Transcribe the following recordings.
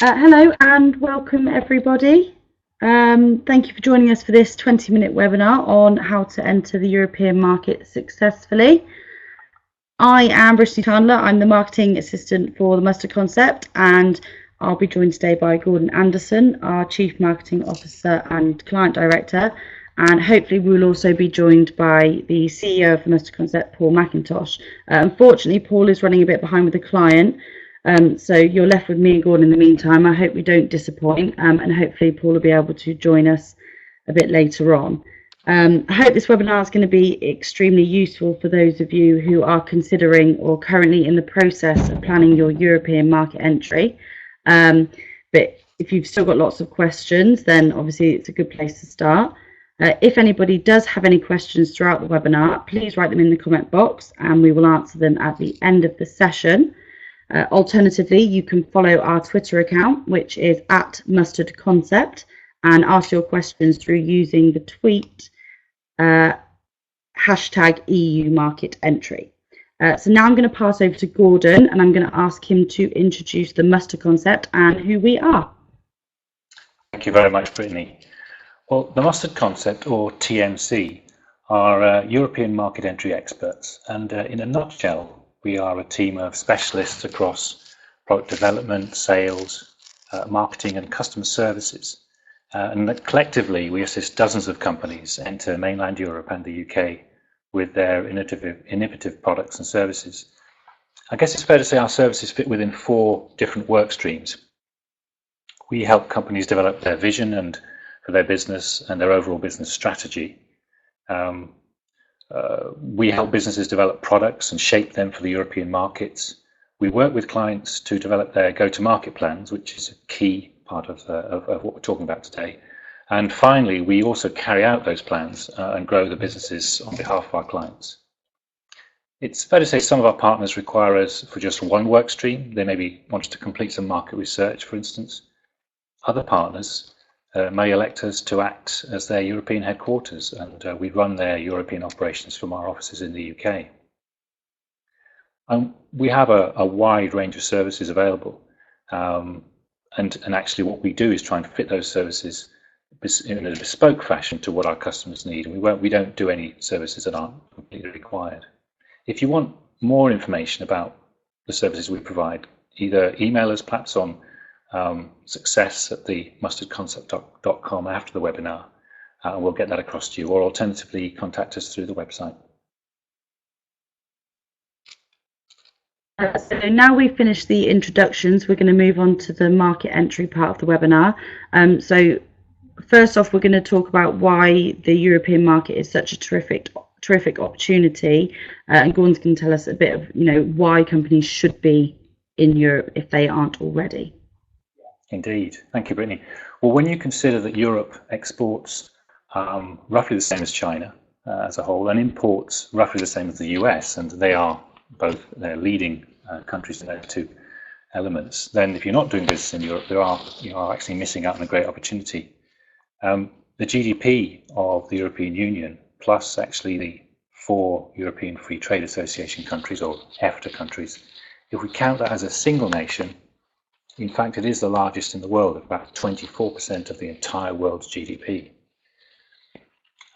Hello and welcome everybody. Thank you for joining us for this 20-minute webinar on how to enter the European market successfully. I am Brittany Chandler. I'm the marketing assistant for the Mustard Concept, and I'll be joined today by Gordon Anderson, our Chief Marketing Officer and Client Director, and hopefully we'll also be joined by the CEO of the Mustard Concept, Paul McIntosh. Unfortunately, Paul is running a bit behind with a client, so you're left with me and Gordon in the meantime. I hope we don't disappoint, and hopefully Paul will be able to join us a bit later on. I hope this webinar is going to be extremely useful for those of you who are considering or currently in the process of planning your European market entry. But if you've still got lots of questions, then obviously it's a good place to start. If anybody does have any questions throughout the webinar, please write them in the comment box and we will answer them at the end of the session. Alternatively, you can follow our Twitter account, which is @mustardconcept, and ask your questions through using the tweet hashtag EU market entry. So now I'm going to pass over to Gordon and I'm going to ask him to introduce the Mustard Concept and who we are. Thank you very much, Brittany. Well, the Mustard Concept, or TMC, are European market entry experts, and in a nutshell, we are a team of specialists across product development, sales, marketing and customer services. And collectively, we assist dozens of companies enter mainland Europe and the UK with their innovative products and services. I guess it's fair to say our services fit within 4 different work streams. We help companies develop their vision and for their business and their overall business strategy. We help businesses develop products and shape them for the European markets. We work with clients to develop their go-to-market plans, which is a key part of what we're talking about today. And finally, we also carry out those plans and grow the businesses on behalf of our clients. It's fair to say some of our partners require us for just one work stream. They maybe want us to complete some market research, for instance. Other partners may elect us to act as their European headquarters, and we run their European operations from our offices in the UK. We have a wide range of services available, and actually what we do is try and fit those services in a bespoke fashion to what our customers need, and we don't do any services that aren't completely required. If you want more information about the services we provide, either email us perhaps on success@themustardconcept.com after the webinar, and we'll get that across to you, or alternatively contact us through the website. So now we've finished the introductions, we're going to move on to the market entry part of the webinar. So first off, we're going to talk about why the European market is such a terrific opportunity, and Gordon's going to tell us a bit of why companies should be in Europe if they aren't already. Indeed. Thank you, Brittany. Well, when you consider that Europe exports roughly the same as China as a whole, and imports roughly the same as the US, and they are both leading countries in those 2 elements, then if you're not doing business in Europe, you are actually missing out on a great opportunity. The GDP of the European Union, plus actually the 4 European Free Trade Association countries, or EFTA countries, if we count that as a single nation, in fact, it is the largest in the world, about 24% of the entire world's GDP.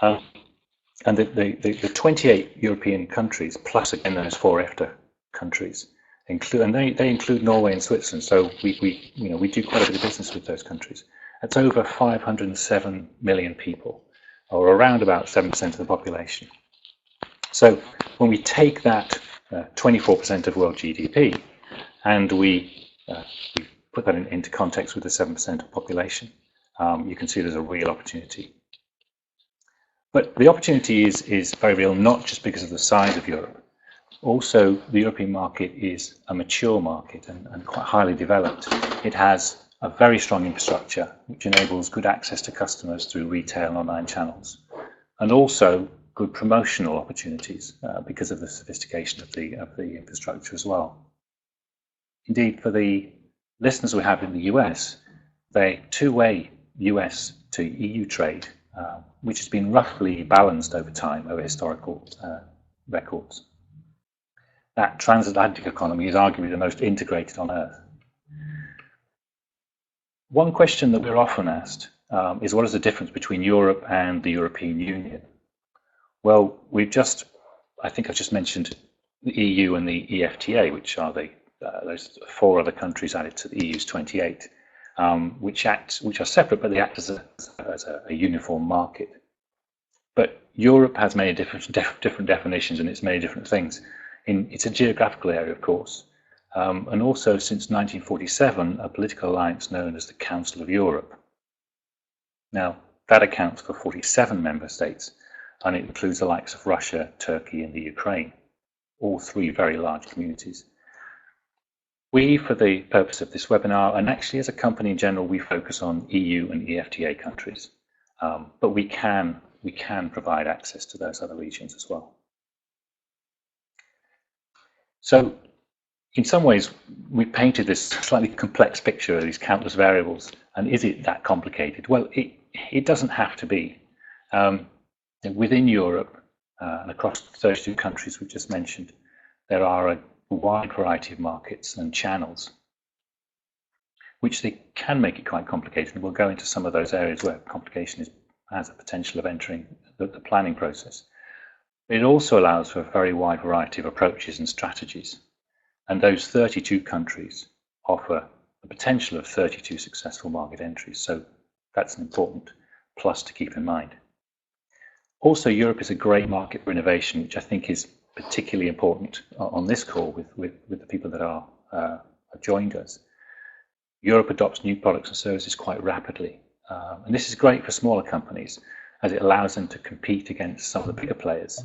And the 28 European countries, plus again those 4 EFTA countries, they include Norway and Switzerland. So we do quite a bit of business with those countries. That's over 507 million people, or around about 7% of the population. So when we take that 24% of world GDP and we put that into context with the 7% of population, you can see there's a real opportunity. But the opportunity is very real, not just because of the size of Europe. Also, the European market is a mature market and quite highly developed. It has a very strong infrastructure, which enables good access to customers through retail and online channels, and also good promotional opportunities because of the sophistication of the infrastructure as well. Indeed, for the listeners we have in the US, the 2-way US to EU trade, which has been roughly balanced over time, over historical records. That transatlantic economy is arguably the most integrated on Earth. One question that we're often asked is what is the difference between Europe and the European Union? Well, I think I've just mentioned the EU and the EFTA, which are those 4 other countries added to the EU's 28, which are separate, but they act as a uniform market. But Europe has many different definitions, and it's many different things. It's a geographical area, of course, and also since 1947, a political alliance known as the Council of Europe. Now, that accounts for 47 member states, and it includes the likes of Russia, Turkey, and the Ukraine, all 3 very large communities. We, for the purpose of this webinar, and actually as a company in general, we focus on EU and EFTA countries, but we can provide access to those other regions as well. So in some ways, we painted this slightly complex picture of these countless variables, and is it that complicated? Well, it doesn't have to be. Within Europe, and across 32 countries we just mentioned, there are a wide variety of markets and channels, which they can make it quite complicated. And we'll go into some of those areas where complication has a potential of entering the planning process. It also allows for a very wide variety of approaches and strategies. And those 32 countries offer the potential of 32 successful market entries. So that's an important plus to keep in mind. Also, Europe is a great market for innovation, which I think is particularly important on this call with the people that are joined us. Europe adopts new products and services quite rapidly. And this is great for smaller companies, as it allows them to compete against some of the bigger players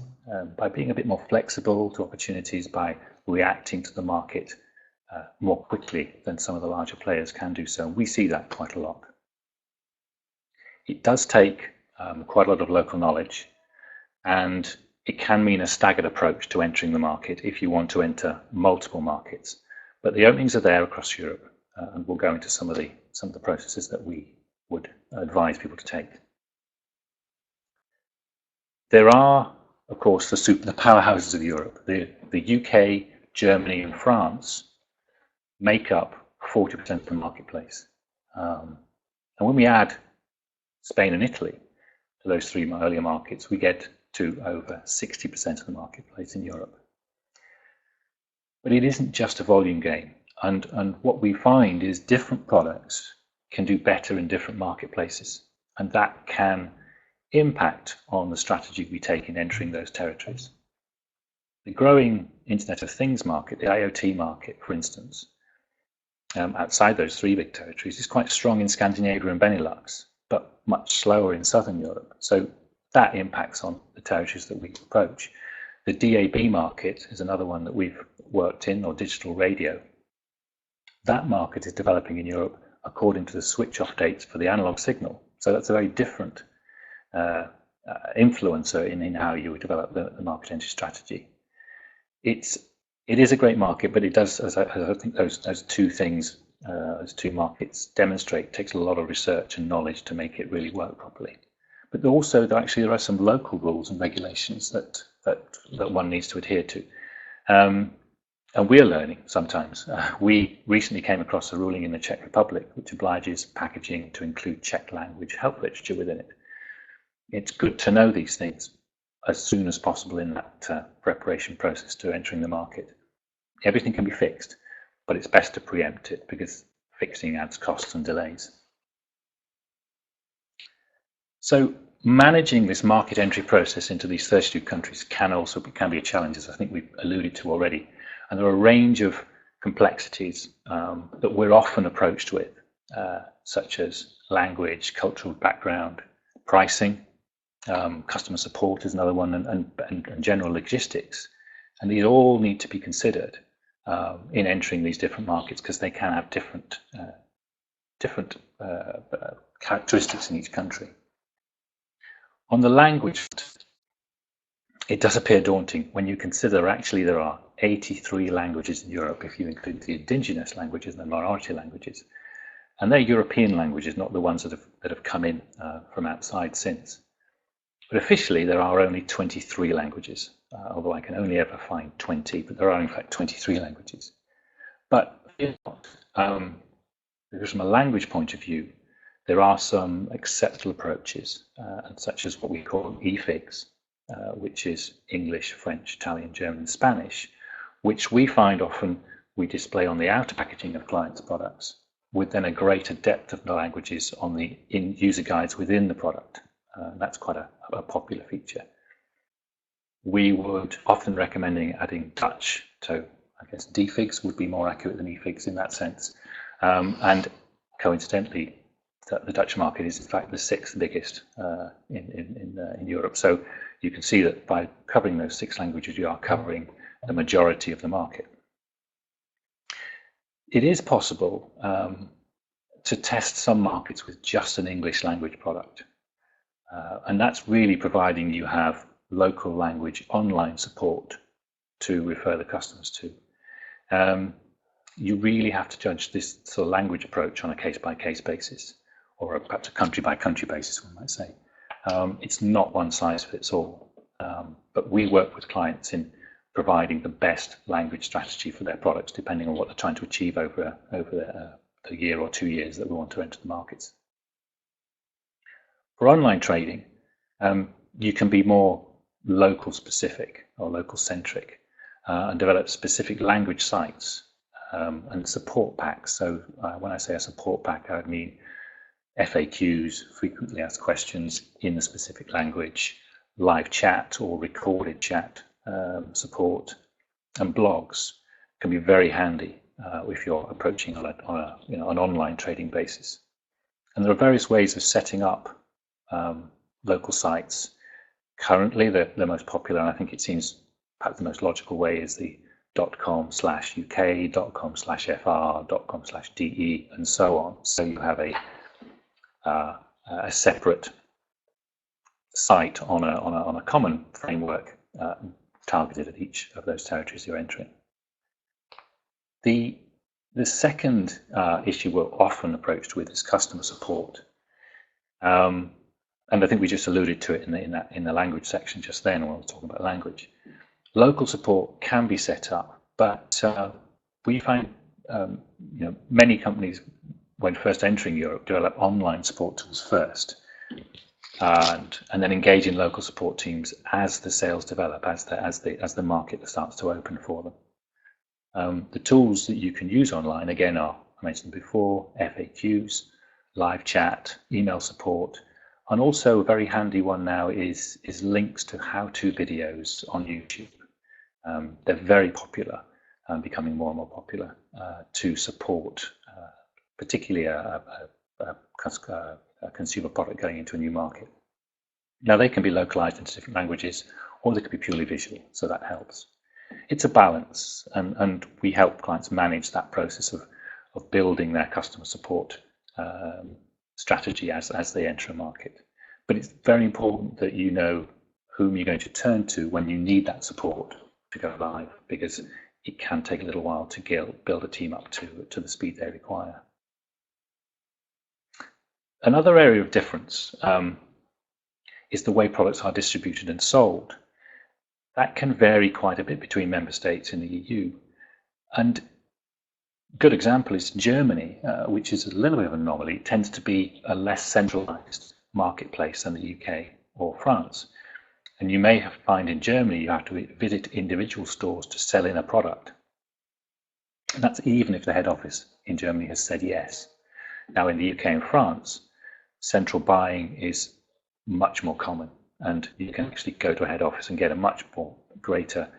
by being a bit more flexible to opportunities, by reacting to the market more quickly than some of the larger players can do so. We see that quite a lot. It does take quite a lot of local knowledge, and it can mean a staggered approach to entering the market if you want to enter multiple markets. But the openings are there across Europe, and we'll go into some of the processes that we would advise people to take. There are, of course, the powerhouses of Europe. The UK, Germany, and France make up 40% of the marketplace. And when we add Spain and Italy to those 3 earlier markets, we get to over 60% of the marketplace in Europe. But it isn't just a volume game. And what we find is different products can do better in different marketplaces. And that can impact on the strategy we take in entering those territories. The growing Internet of Things market, the IoT market, for instance, outside those 3 big territories, is quite strong in Scandinavia and Benelux, but much slower in Southern Europe. So that impacts on the territories that we approach. The DAB market is another one that we've worked in, or digital radio. That market is developing in Europe according to the switch-off dates for the analog signal. So that's a very different influencer in how you would develop the market entry strategy. It is a great market, but it does, as I think those 2 things, those 2 markets demonstrate, takes a lot of research and knowledge to make it really work properly. But also, there are some local rules and regulations that one needs to adhere to. And we're learning sometimes. We recently came across a ruling in the Czech Republic which obliges packaging to include Czech language help literature within it. It's good to know these things as soon as possible in that preparation process to entering the market. Everything can be fixed, but it's best to preempt it because fixing adds costs and delays. So managing this market entry process into these 32 countries can be a challenge, as I think we've alluded to already. And there are a range of complexities that we're often approached with, such as language, cultural background, pricing, customer support is another one, and general logistics. And these all need to be considered in entering these different markets because they can have different characteristics in each country. On the language, it does appear daunting when you consider actually there are 83 languages in Europe if you include the indigenous languages and the minority languages. And they're European languages, not the ones that have come in from outside since. But officially there are only 23 languages, although I can only ever find 20, but there are in fact 23 languages. But Because from a language point of view, there are some acceptable approaches, such as what we call EFIGs, which is English, French, Italian, German, and Spanish, which we find often we display on the outer packaging of clients' products, with then a greater depth of the languages on the user guides within the product. That's quite a popular feature. We would often recommend adding Dutch, so I guess DFIGs would be more accurate than EFIGs in that sense. And coincidentally, the Dutch market is in fact the 6th biggest in Europe. So you can see that by covering those 6 languages, you are covering the majority of the market. It is possible to test some markets with just an English language product. And that's really providing you have local language online support to refer the customers to. You really have to judge this sort of language approach on a case-by-case basis, or perhaps a country-by-country basis, one might say. It's not one size fits all, but we work with clients in providing the best language strategy for their products, depending on what they're trying to achieve over the year or 2 years that we want to enter the markets. For online trading, you can be more local specific or local centric and develop specific language sites and support packs. So when I say a support pack, I mean FAQs, frequently asked questions in the specific language, live chat or recorded chat support, and blogs can be very handy if you're approaching on an online trading basis. And there are various ways of setting up local sites. Currently, the most popular, and I think it seems perhaps the most logical way, is the .com/UK, .com/FR, .com/DE, and so on. So you have a separate site on a common framework targeted at each of those territories you're entering. The second issue we're often approached with is customer support. And I think we just alluded to it in the language section just then when we were talking about language. Local support can be set up, but we find many companies, when first entering Europe, develop online support tools first, and then engage in local support teams as the sales develop, as the market starts to open for them. The tools that you can use online, again, are, I mentioned before, FAQs, live chat, email support, and also a very handy one now is links to how-to videos on YouTube. They're very popular, becoming more and more popular to support particularly a consumer product going into a new market. Now, they can be localized into different languages, or they could be purely visual, so that helps. It's a balance, and we help clients manage that process of building their customer support strategy as they enter a market. But it's very important that you know whom you're going to turn to when you need that support to go live, because it can take a little while to build a team up to the speed they require. Another area of difference is the way products are distributed and sold. That can vary quite a bit between member states in the EU. And a good example is Germany, which is a little bit of an anomaly. It tends to be a less centralized marketplace than the UK or France. And you may find in Germany you have to visit individual stores to sell in a product. And that's even if the head office in Germany has said yes. Now, in the UK and France, central buying is much more common, and you can actually go to a head office and get a much more greater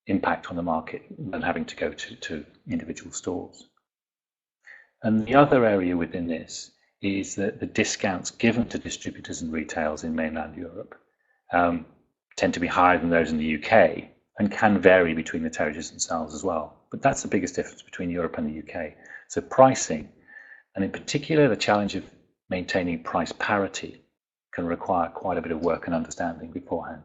impact on the market than having to go to individual stores. And the other area within this is that the discounts given to distributors and retailers in mainland Europe tend to be higher than those in the UK, and can vary between the territories themselves as well. But that's the biggest difference between Europe and the UK. So pricing, and in particular the challenge of maintaining price parity, can require quite a bit of work and understanding beforehand.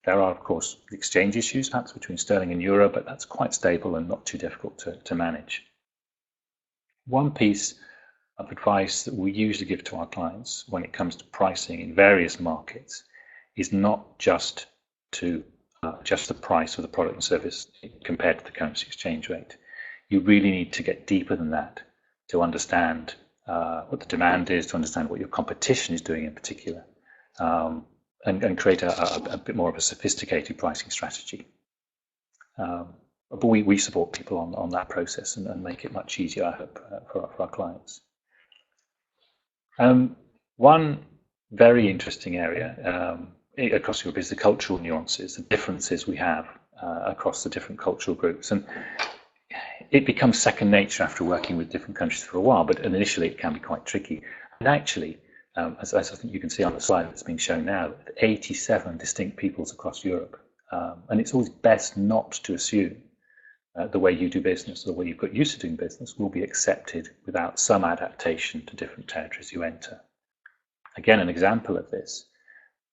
There are, of course, exchange issues perhaps between sterling and euro, but that's quite stable and not too difficult to manage. One piece of advice that we usually give to our clients when it comes to pricing in various markets is not just to adjust the price of the product and service compared to the currency exchange rate. you really need to get deeper than that to understand what the demand is, to understand what your competition is doing in particular, and create a bit more of a sophisticated pricing strategy. But we support people on that process and make it much easier, I hope, for our clients. One very interesting area across Europe is the cultural nuances, the differences we have across the different cultural groups. And it becomes second nature after working with different countries for a while, but initially it can be quite tricky. And actually, as I think you can see on the slide that's being shown now, 87 distinct peoples across Europe. And it's always best not to assume the way you do business, or the way you've got used to doing business, will be accepted without some adaptation to different territories you enter. Again, an example of this,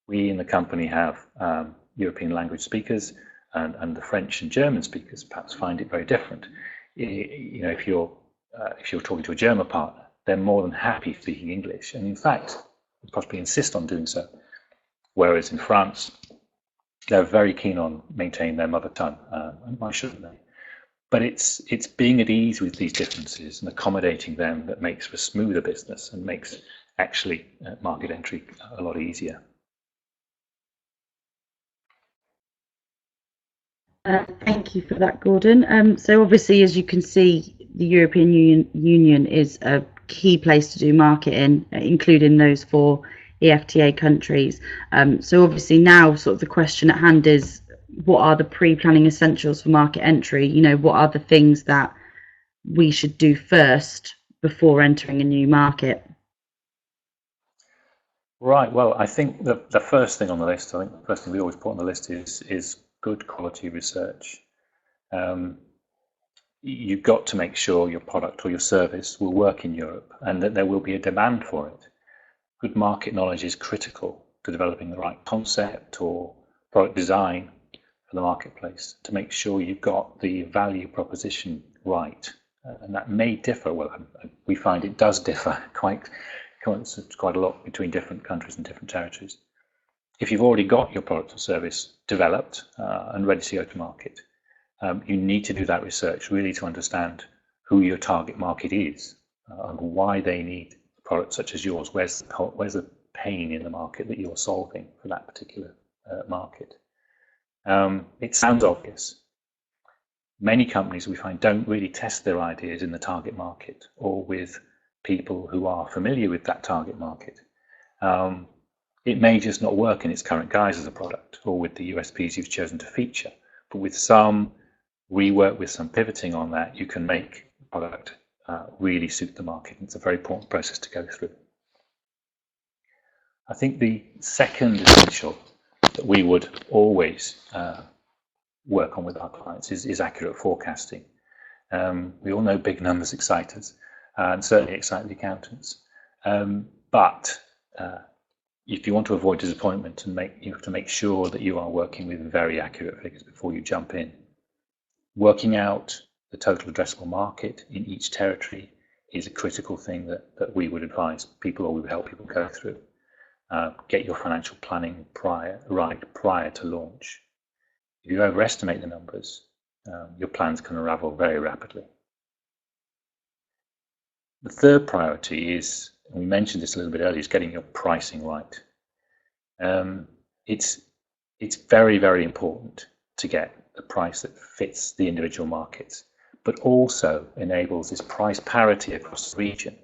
we in the company have European language speakers, and the French and German speakers perhaps find it very different. You know, if you're talking to a German partner, they're more than happy speaking English, and in fact, would possibly insist on doing so. Whereas in France, they're very keen on maintaining their mother tongue, and why shouldn't they? But it's being at ease with these differences and accommodating them that makes for smoother business and makes actually market entry a lot easier. Thank you for that, Gordon. So obviously, as you can see, the European Union is a key place to do marketing, including those 4 EFTA countries. So obviously now sort of the question at hand is, what are the pre-planning essentials for market entry? You know, what are the things that we should do first before entering a new market? Right. Well, I think the first thing on the list, I think the first thing we always put on the list is good quality research. You've got to make sure your product or your service will work in Europe and that there will be a demand for it. Good market knowledge is critical to developing the right concept or product design for the marketplace, to make sure you've got the value proposition right. And that may differ, well, we find it does differ quite a lot between different countries and different territories. If you've already got your product or service developed and ready to go to market, you need to do that research really to understand who your target market is and why they need a product such as yours. Where's the pain in the market that you're solving for that particular market? It sounds obvious. Many companies we find don't really test their ideas in the target market or with people who are familiar with that target market. It may just not work in its current guise as a product or with the USPs you've chosen to feature, but with some rework, with some pivoting on that, you can make the product really suit the market. It's a very important process to go through. I think the second essential that we would always work on with our clients is accurate forecasting. We all know big numbers excite us, and certainly excite the accountants. But if you want to avoid disappointment, you have to make sure that you are working with very accurate figures before you jump in. Working out the total addressable market in each territory is a critical thing that we would advise people, or we would help people go through. Get your financial planning prior to launch. If you overestimate the numbers, your plans can unravel very rapidly. The third priority is, and we mentioned this a little bit earlier, is getting your pricing right. It's very, very important to get a price that fits the individual markets, but also enables this price parity across the region.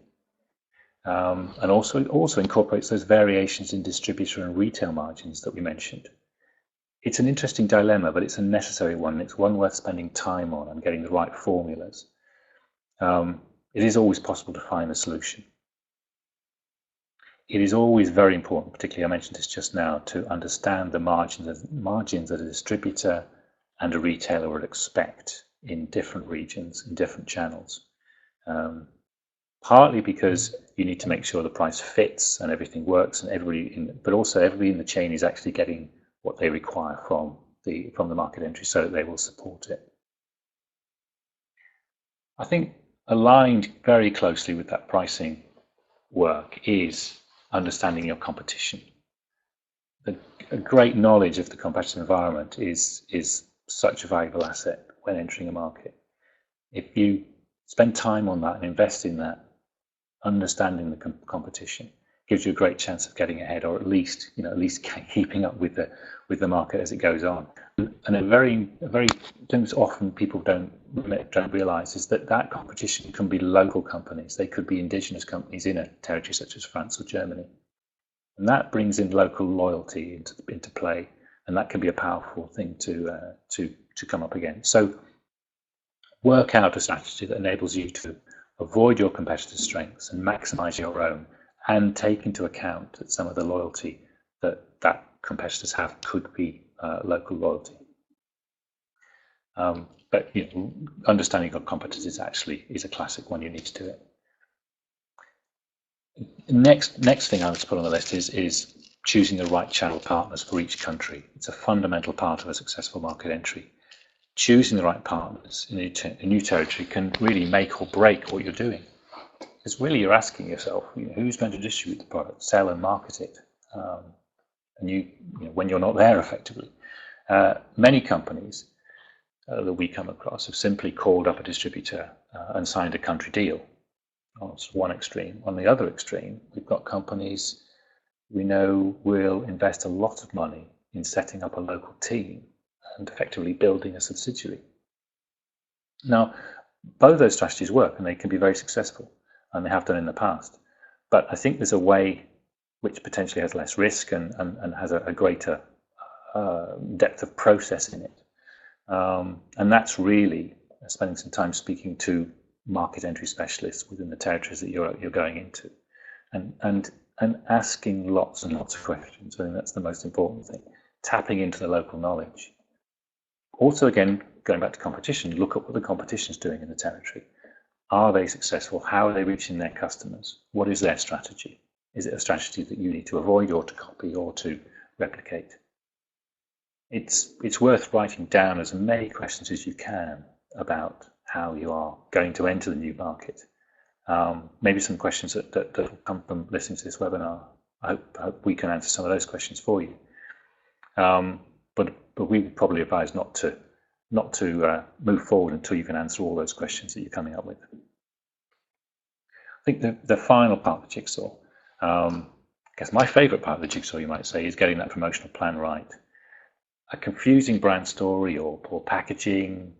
And also incorporates those variations in distributor and retail margins that we mentioned. It's an interesting dilemma, but it's a necessary one. It's one worth spending time on and getting the right formulas. It is always possible to find a solution. It is always very important, particularly I mentioned this just now, to understand the margins that a distributor and a retailer would expect in different regions and different channels. Partly because you need to make sure the price fits and everything works, and but also everybody in the chain is actually getting what they require from the market entry, so that they will support it. I think aligned very closely with that pricing work is understanding your competition. A great knowledge of the competitive environment is such a valuable asset when entering a market. If you spend time on that and invest in that, understanding the competition gives you a great chance of getting ahead, or at least keeping up with the market as it goes on. And a very things often people don't realise is that competition can be local companies. They could be indigenous companies in a territory such as France or Germany, and that brings in local loyalty into play, and that can be a powerful thing to come up against. So work out a strategy that enables you to avoid your competitors' strengths and maximize your own, and take into account that some of the loyalty that competitors have could be local loyalty. But understanding your competitors actually is a classic one. You need to do it. Next thing I would put on the list is choosing the right channel partners for each country. It's a fundamental part of a successful market entry. Choosing the right partners in a new territory can really make or break what you're doing. Because really you're asking yourself, who's going to distribute the product, sell and market it, and when you're not there effectively. Many companies that we come across have simply called up a distributor and signed a country deal. That's one extreme. On the other extreme, we've got companies we know will invest a lot of money in setting up a local team and effectively building a subsidiary. Now, both those strategies work and they can be very successful, and they have done in the past. But I think there's a way which potentially has less risk and has a greater depth of process in it. And that's really spending some time speaking to market entry specialists within the territories that you're going into, and asking lots and lots of questions. I think that's the most important thing. Tapping into the local knowledge. Also, again, going back to competition, look at what the competition's doing in the territory. Are they successful? How are they reaching their customers? What is their strategy? Is it a strategy that you need to avoid or to copy or to replicate? It's worth writing down as many questions as you can about how you are going to enter the new market. Maybe some questions that will come from listening to this webinar. I hope we can answer some of those questions for you. But we would probably advise not to move forward until you can answer all those questions that you're coming up with. I think the final part of the jigsaw, I guess my favourite part of the jigsaw, you might say, is getting that promotional plan right. A confusing brand story or poor packaging,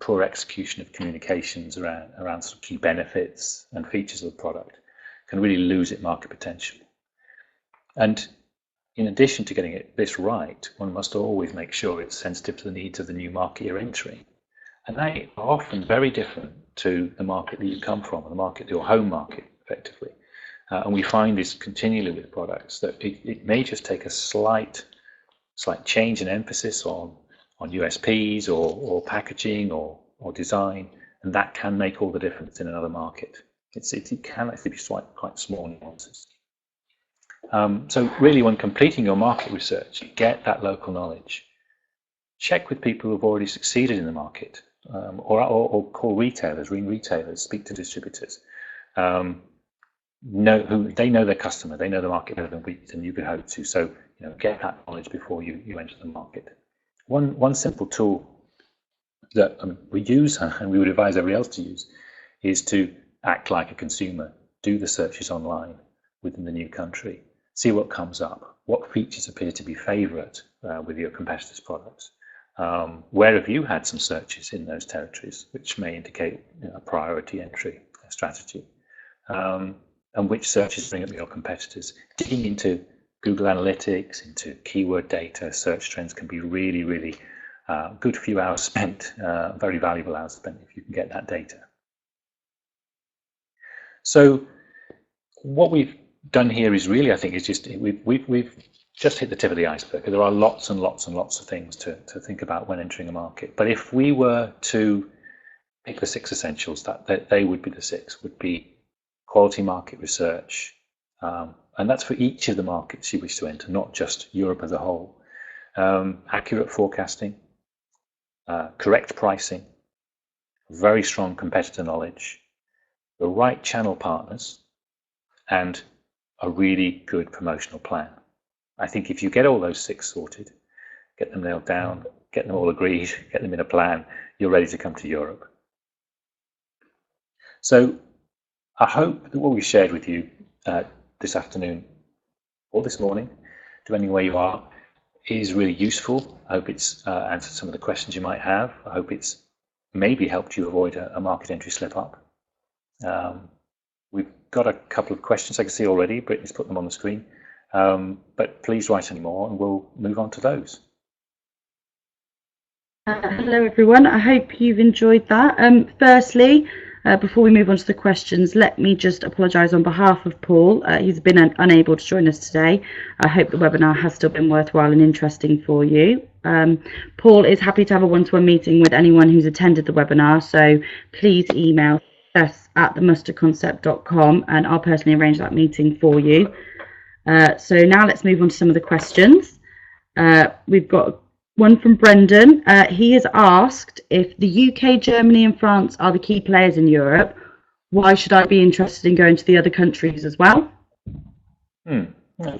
poor execution of communications around sort of key benefits and features of the product can really lose its market potential. And in addition to getting this right, one must always make sure it's sensitive to the needs of the new market you're entering. And they are often very different to the market that you come from, or the market, your home market, effectively. And we find this continually with products, that it may just take a slight change in emphasis on USPs or packaging or design, and that can make all the difference in another market. It can actually be quite small nuances. So really, when completing your market research, get that local knowledge. Check with people who've already succeeded in the market, or call retailers, ring retailers, speak to distributors. They know their customer, they know the market better than you could hope to. So get that knowledge before you enter the market. One simple tool that we use, and we would advise everybody else to use, is to act like a consumer. Do the searches online within the new country. See what comes up. What features appear to be favourite with your competitors' products? Where have you had some searches in those territories, which may indicate a priority entry strategy? And which searches bring up your competitors? Digging into Google Analytics, into keyword data, search trends can be really, really good few hours spent, very valuable hours spent if you can get that data. So what we've done here is really, I think, is just we've just hit the tip of the iceberg. There are lots and lots and lots of things to think about when entering a market. But if we were to pick the 6 essentials, that they would be the 6, would be quality market research, and that's for each of the markets you wish to enter, not just Europe as a whole. Accurate forecasting, correct pricing, very strong competitor knowledge, the right channel partners, and a really good promotional plan. I think if you get all those 6 sorted, get them nailed down, get them all agreed, get them in a plan, you're ready to come to Europe. So I hope that what we shared with you this afternoon or this morning, depending on where you are, is really useful. I hope it's answered some of the questions you might have. I hope it's maybe helped you avoid a market entry slip up. We've got a couple of questions I can see already. Brittany's put them on the screen. But please write any more and we'll move on to those. Hello everyone, I hope you've enjoyed that. Firstly, before we move on to the questions, let me just apologise on behalf of Paul. He's been unable to join us today. I hope the webinar has still been worthwhile and interesting for you. Paul is happy to have a one-to-one meeting with anyone who's attended the webinar, so please email us at themustardconcept.com and I'll personally arrange that meeting for you. So now let's move on to some of the questions. We've got one from Brendan. He has asked, if the UK, Germany and France are the key players in Europe, why should I be interested in going to the other countries as well? Oh,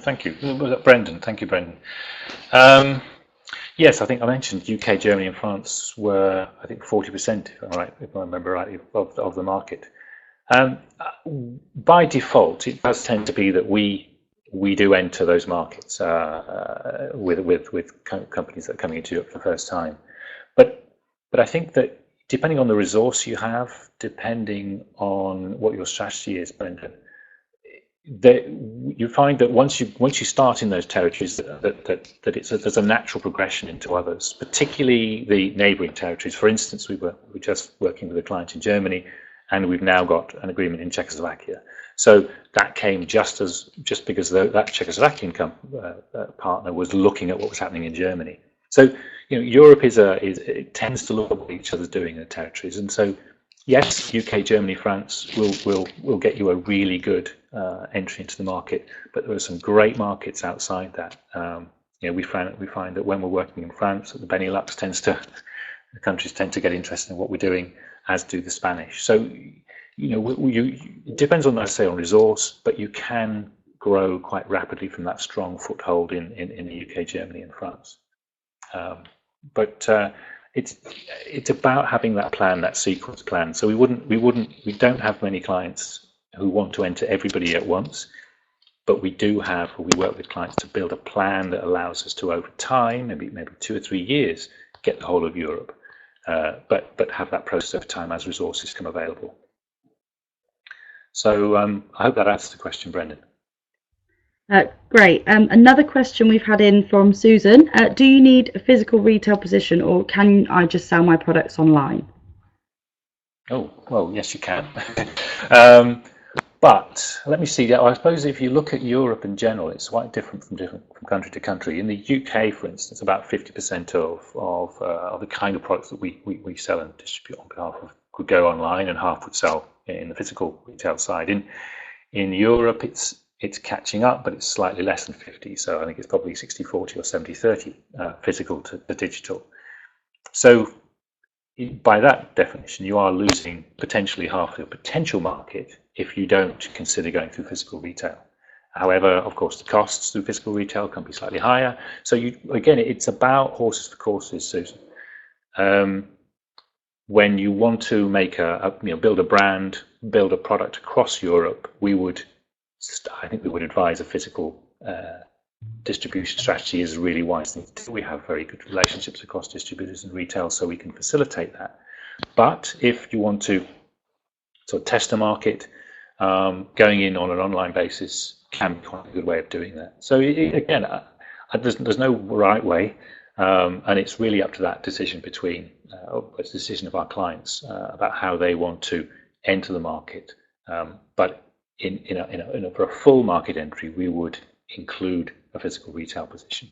thank you. Was that Brendan? Thank you, Brendan. Yes, I think I mentioned UK, Germany and France were, I think, 40%, if I remember rightly, of the market. By default, it does tend to be that we do enter those markets with companies that are coming into Europe for the first time. But I think that depending on the resource you have, depending on what your strategy is, Brendan, you find that once you start in those territories, there's a natural progression into others, particularly the neighbouring territories. For instance, we're just working with a client in Germany, and we've now got an agreement in Czechoslovakia. So that came just because that Czechoslovakian partner was looking at what was happening in Germany. So Europe it tends to look at what each other's doing in the territories, and so yes, UK, Germany, France will get you a really good entry into the market, but there are some great markets outside that. We find that when we're working in France, the Benelux the countries tend to get interested in what we're doing, as do the Spanish. So it depends on, I say, on resource, but you can grow quite rapidly from that strong foothold in the UK, Germany, and France. It's about having that plan, that sequence plan. So we don't have many clients who want to enter everybody at once, but we work with clients to build a plan that allows us to, over time, maybe 2 or 3 years, get the whole of Europe, but have that process of time as resources come available. So I hope that answers the question, Brendan. Great. Another question we've had in from Susan. Do you need a physical retail position, or can I just sell my products online? Oh, well, yes, you can. But let me see. I suppose if you look at Europe in general, it's quite different from country to country. In the UK, for instance, about 50% of the kind of products that we sell and distribute on behalf of could go online, and half would sell in the physical retail side. In Europe, it's catching up, but it's slightly less than 50. So I think it's probably 60-40 or 70-30 physical to digital. So by that definition, you are losing potentially half your potential market if you don't consider going through physical retail. However, of course, the costs through physical retail can be slightly higher. So again, it's about horses for courses, Susan. When you want to make build a brand, build a product across Europe, I think we would advise a physical distribution strategy is a really wise thing to do. We have very good relationships across distributors and retail, so we can facilitate that. But if you want to sort of test the market, going in on an online basis can be quite a good way of doing that. So again, there's no right way, and it's really up to that decision it's the decision of our clients about how they want to enter the market. But for a full market entry, we would include a physical retail position.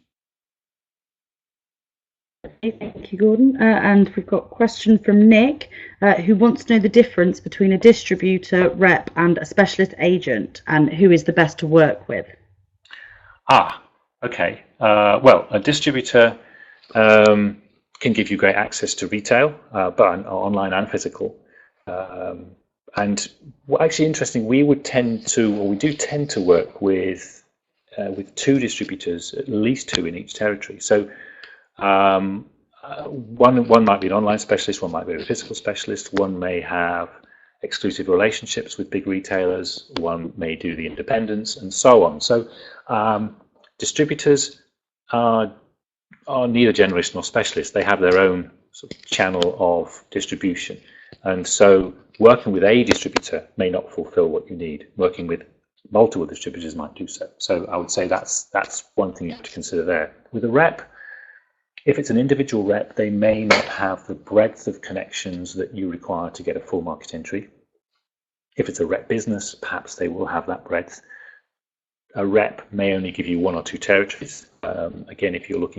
Thank you, Gordon. And we've got a question from Nick, who wants to know the difference between a distributor, rep, and a specialist agent, and who is the best to work with. Okay. Well, a distributor can give you great access to retail, but online and physical. And actually, interesting, we do tend to work with 2 distributors, at least 2 in each territory. So one might be an online specialist, one might be a physical specialist, one may have exclusive relationships with big retailers, one may do the independents, and so on. So distributors are neither generalist nor specialist. They have their own sort of channel of distribution, and so working with a distributor may not fulfill what you need. Working with multiple distributors might do so. So I would say that's one thing you have to consider there. With a rep, if it's an individual rep, they may not have the breadth of connections that you require to get a full market entry. If it's a rep business, perhaps they will have that breadth. A rep may only give you 1 or 2 territories. Again, if you're looking